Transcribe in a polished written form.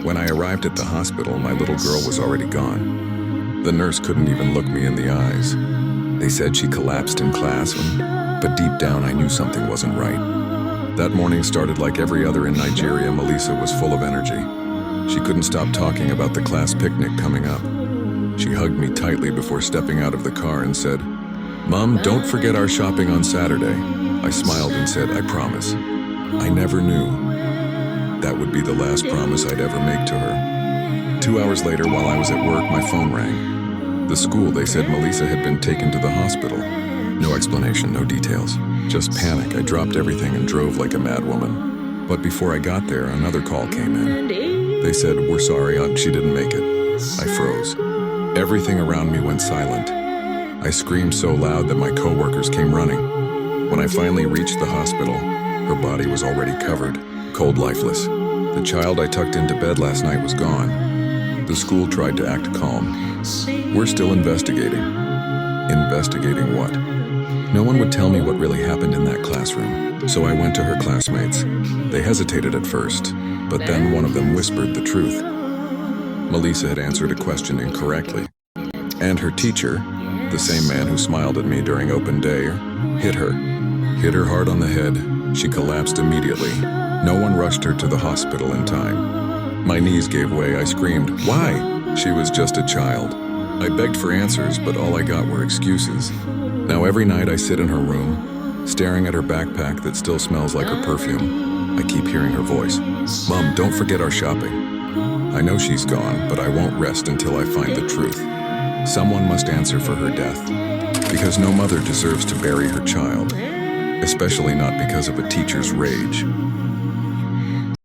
When I arrived at the hospital, my little girl was already gone. The nurse couldn't even look me in the eyes. They said she collapsed in class, but deep down I knew something wasn't right. That morning started like every other in Nigeria. Melisa was full of energy. She couldn't stop talking about the class picnic coming up. She hugged me tightly before stepping out of the car and said, "Mom, don't forget our shopping on Saturday." I smiled and said, "I promise." I never knew that would be the last promise I'd ever make to her. 2 hours later, while I was at work, my phone rang. The school, they said Melisa had been taken to the hospital. No explanation, no details. Just panic. I dropped everything and drove like a madwoman. But before I got there, another call came in. They said, "We're sorry, Aunt, she didn't make it." I froze. Everything around me went silent. I screamed so loud that my coworkers came running. When I finally reached the hospital, her body was already covered, cold, lifeless. The child I tucked into bed last night was gone. The school tried to act calm. "We're still investigating." Investigating what? No one would tell me what really happened in that classroom, so I went to her classmates. They hesitated at first, but then one of them whispered the truth. Melisa had answered a question incorrectly, and her teacher, the same man who smiled at me during open day, hit her hard on the head. She collapsed immediately. No one rushed her to the hospital in time. My knees gave way. I screamed, "Why?" She was just a child. I begged for answers, but all I got were excuses. Now every night I sit in her room, staring at her backpack that still smells like her perfume. I keep hearing her voice. "Mom, don't forget our shopping." I know she's gone, but I won't rest until I find the truth. Someone must answer for her death, because no mother deserves to bury her child, especially not because of a teacher's rage.